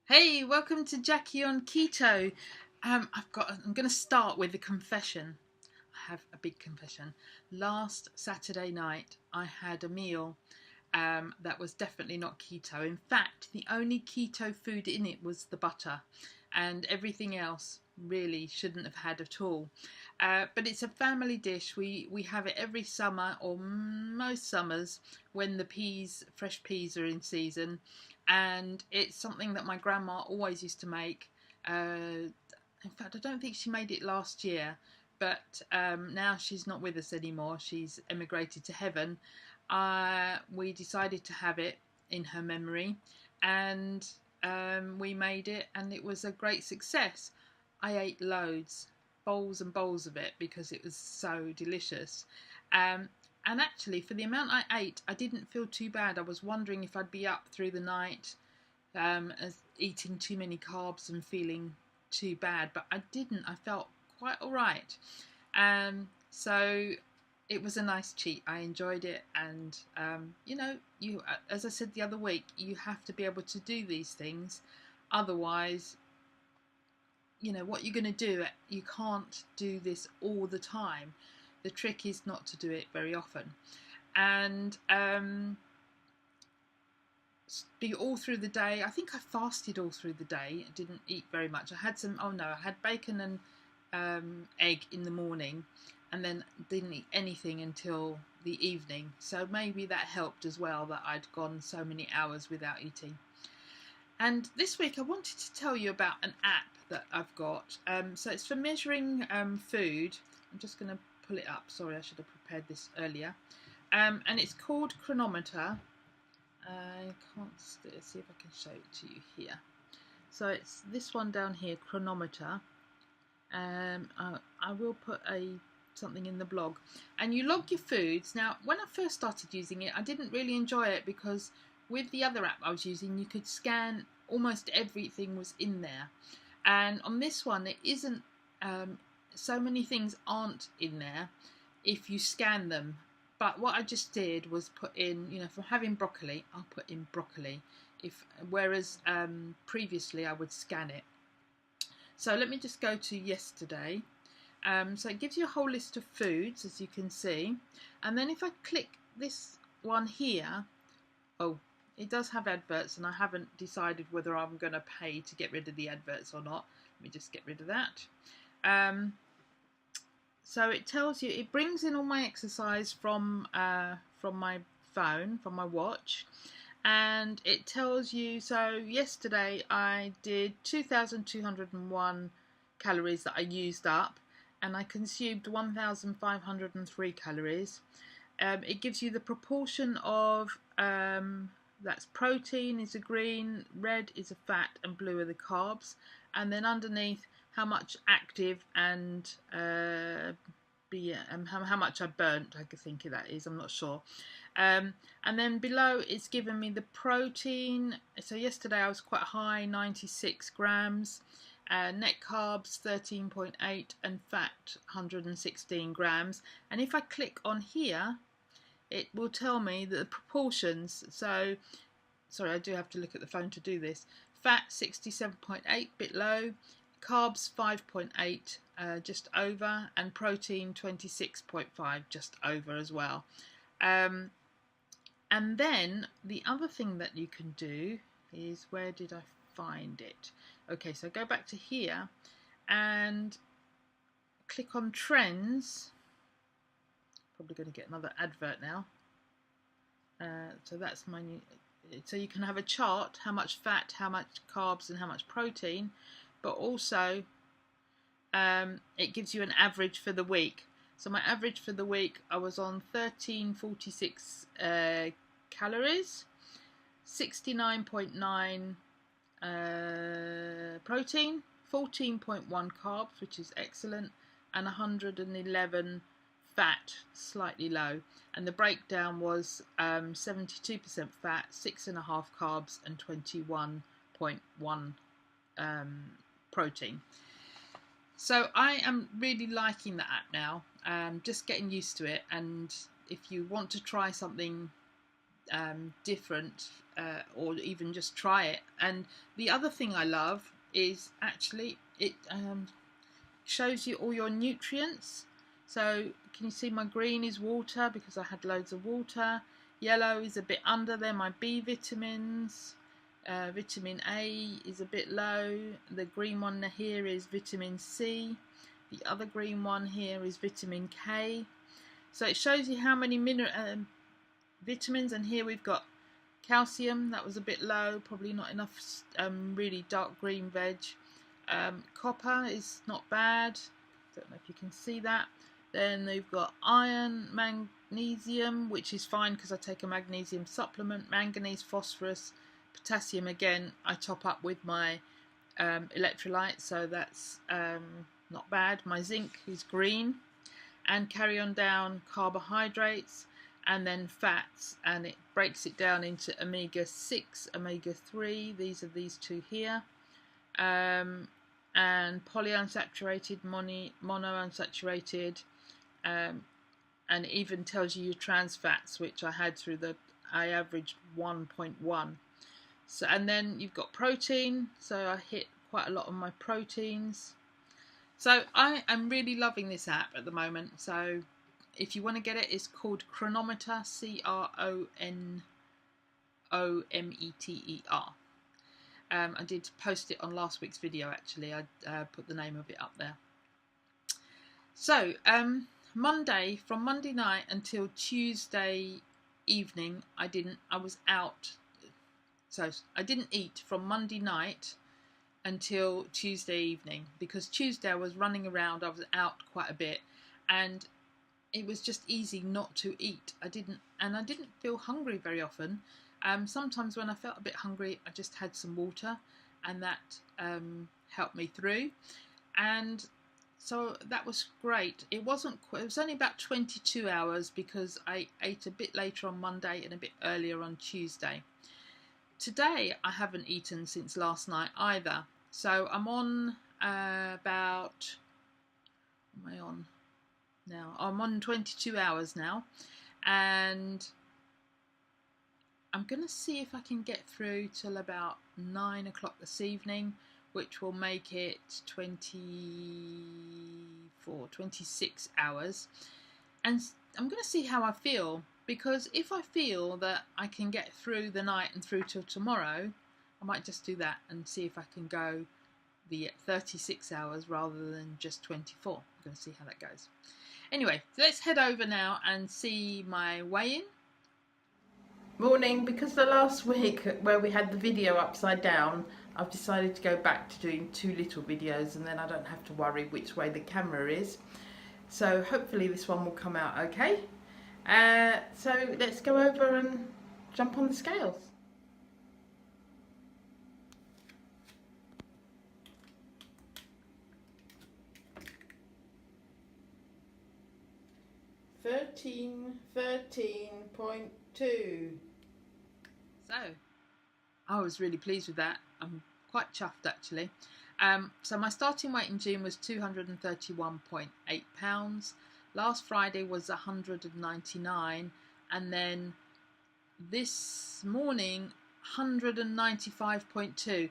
Hey, welcome to Jackie on Keto. I'm going to start with a confession. I have a big confession. Last Saturday night, I had a meal that was definitely not keto. In fact, the only keto food in it was the butter, and everything else really shouldn't have had at all. But it's a family dish. We have it every summer, or most summers, when the fresh peas are in season, and it's something that my grandma always used to make. In fact, I don't think she made it last year, but now she's not with us anymore. She's emigrated to heaven. We decided to have it in her memory, and we made it, and it was a great success. I ate loads, bowls and bowls of it, because it was so delicious. Um, and actually, for the amount I ate, I didn't feel too bad. I was wondering if I'd be up through the night, eating too many carbs and feeling too bad, but I didn't. I felt quite all right. So it was a nice cheat. I enjoyed it, and as I said the other week, you have to be able to do these things. Otherwise, what you're going to do. You can't do this all the time. The trick is not to do it very often, and be all through the day. I think I fasted all through the day. I didn't eat very much. I had bacon and egg in the morning, and then didn't eat anything until the evening. So maybe that helped as well, that I'd gone so many hours without eating. And this week I wanted to tell you about an app that I've got. So it's for measuring food. I'm just going to pull it up. Sorry, I should have prepared this earlier. And it's called Chronometer. I can't see if I can show it to you here. So it's this one down here, Chronometer. I will put something in the blog, and you log your foods. Now, when I first started using it, I didn't really enjoy it, because with the other app I was using, you could scan almost everything was in there, and on this one it isn't. So many things aren't in there if you scan them. But what I just did was put in, for having broccoli, I'll put in broccoli. Whereas previously I would scan it. So let me just go to yesterday. So it gives you a whole list of foods, as you can see. And then if I click this one here, it does have adverts, and I haven't decided whether I'm going to pay to get rid of the adverts or not. Let me just get rid of that. So it tells you, it brings in all my exercise from my phone, from my watch, and it tells you. So yesterday I did 2,201 calories that I used up, and I consumed 1,503 calories. It gives you the proportion of that's protein is a green, red is a fat, and blue are the carbs, and then underneath how much active and how much I burnt, I think that is, I'm not sure. And then below it's given me the protein. So yesterday I was quite high, 96 grams, net carbs 13.8, and fat 116 grams. And if I click on here, it will tell me the proportions. So, sorry, I do have to look at the phone to do this. Fat 67.8, bit low. Carbs 5.8, just over, and protein 26.5, just over as well. And then the other thing that you can do is, where did I find it? Okay, so go back to here and click on trends. Probably going to get another advert now. So that's my new. So you can have a chart: how much fat, how much carbs, and how much protein. But also it gives you an average for the week. So my average for the week, I was on 1346 calories, 69.9 protein, 14.1 carbs, which is excellent, and 111 fat, slightly low. And the breakdown was 72% fat, 6.5 carbs, and 21.1 protein. So I am really liking the app now. Just getting used to it, and if you want to try something different, or even just try it. And the other thing I love is actually it shows you all your nutrients. So can you see my green is water because I had loads of water. Yellow is a bit under there, my B vitamins. Vitamin A is a bit low. The green one here is vitamin C. The other green one here is vitamin K. So it shows you how many vitamins, and here we've got calcium, that was a bit low, probably not enough really dark green veg. Copper is not bad, don't know if you can see that. Then they've got iron, magnesium, which is fine because I take a magnesium supplement, manganese, phosphorus, potassium. Again, I top up with my electrolytes, so that's not bad. My zinc is green, and carry on down carbohydrates and then fats, and it breaks it down into omega-6, omega-3, these are these two here, and polyunsaturated, monounsaturated, and it even tells you your trans fats, which I had I averaged 1.1. So, and then you've got protein, so I hit quite a lot of my proteins. So I am really loving this app at the moment. So if you want to get it, it's called Cronometer, Cronometer. I did post it on last week's video, actually. I put the name of it up there. So Monday, from Monday night until Tuesday evening, I was out. So I didn't eat from Monday night until Tuesday evening, because Tuesday I was running around, I was out quite a bit, and it was just easy not to eat. I didn't feel hungry very often. Sometimes when I felt a bit hungry, I just had some water, and that helped me through. And so that was great. It was only about 22 hours because I ate a bit later on Monday and a bit earlier on Tuesday. Today I haven't eaten since last night either. So I'm on about, what am I on now? I'm on 22 hours now, and I'm going to see if I can get through till about 9 o'clock this evening, which will make it 26 hours. And I'm going to see how I feel, because if I feel that I can get through the night and through till tomorrow, I might just do that and see if I can go the 36 hours rather than just 24. I'm going to see how that goes. Anyway, so let's head over now and see my weigh-in. Morning. Because the last week where we had the video upside down, I've decided to go back to doing 2 little videos, and then I don't have to worry which way the camera is. So hopefully this one will come out okay. So let's go over and jump on the scales. $13.2. So I was really pleased with that. I'm quite chuffed, actually. So my starting weight in June was 231.8 pounds. Last Friday was 199, and then this morning 195.2.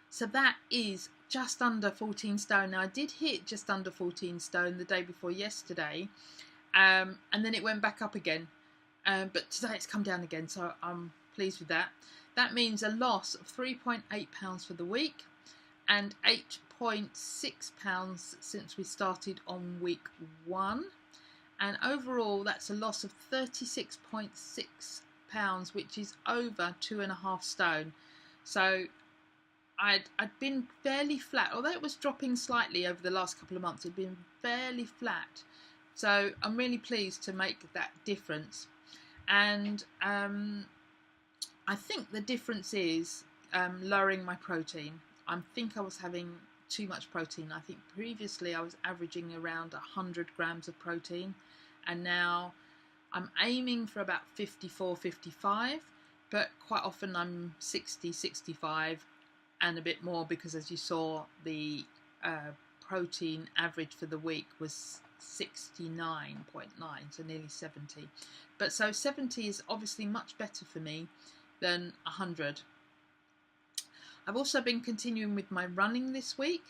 So that is just under 14 stone. Now I did hit just under 14 stone the day before yesterday, and then it went back up again, but today it's come down again, so I'm pleased with that. That means a loss of 3.8 pounds for the week, and 8.6 pounds since we started on week 1, and overall that's a loss of 36.6 pounds, which is over 2.5 stone. So I'd been fairly flat, although it was dropping slightly over the last couple of months. It'd been fairly flat, so I'm really pleased to make that difference. And I think the difference is lowering my protein. I think I was having too much protein. I think previously I was averaging around 100 grams of protein, and now I'm aiming for about 54, 55, but quite often I'm 60, 65 and a bit more, because as you saw, the protein average for the week was 69.9, so nearly 70. But so 70 is obviously much better for me than 100. I've also been continuing with my running this week.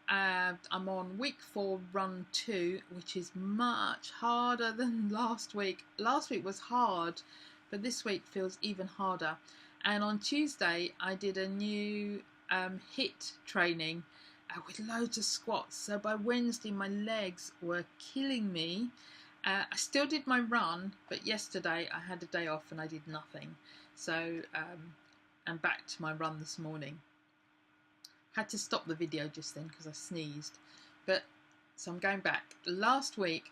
I'm on week 4, run 2, which is much harder than last week. Last week was hard, but this week feels even harder. And on Tuesday, I did a new HIIT training with loads of squats. So by Wednesday, my legs were killing me. I still did my run, but yesterday I had a day off and I did nothing. So I'm back to my run this morning. Had to stop the video just then because I sneezed. But so I'm going back. Last week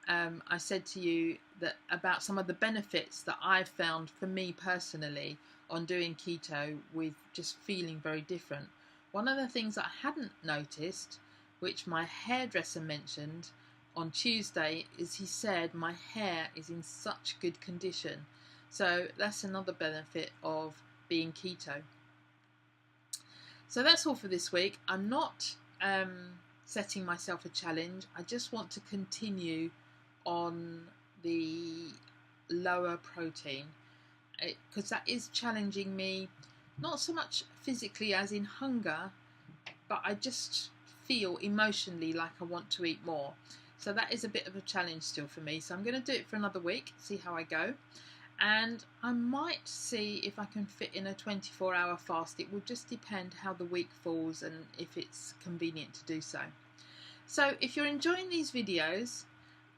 I said to you that about some of the benefits that I've found for me personally on doing keto with just feeling very different. One of the things that I hadn't noticed, which my hairdresser mentioned on Tuesday, is he said my hair is in such good condition. So that's another benefit of being keto. So that's all for this week. I'm not setting myself a challenge. I just want to continue on the lower protein because that is challenging me, not so much physically as in hunger, but I just feel emotionally like I want to eat more. So that is a bit of a challenge still for me. So I'm going to do it for another week, see how I go. And I might see if I can fit in a 24-hour fast. It will just depend how the week falls and if it's convenient to do so. So if you're enjoying these videos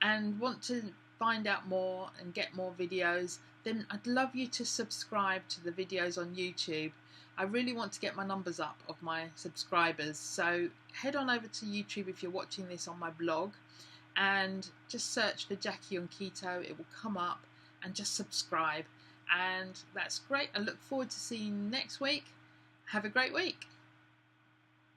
and want to find out more and get more videos, then I'd love you to subscribe to the videos on YouTube. I really want to get my numbers up of my subscribers. So head on over to YouTube if you're watching this on my blog and just search for Jackie on Keto. It will come up. And just subscribe, and that's great. I look forward to seeing you next week. Have a great week.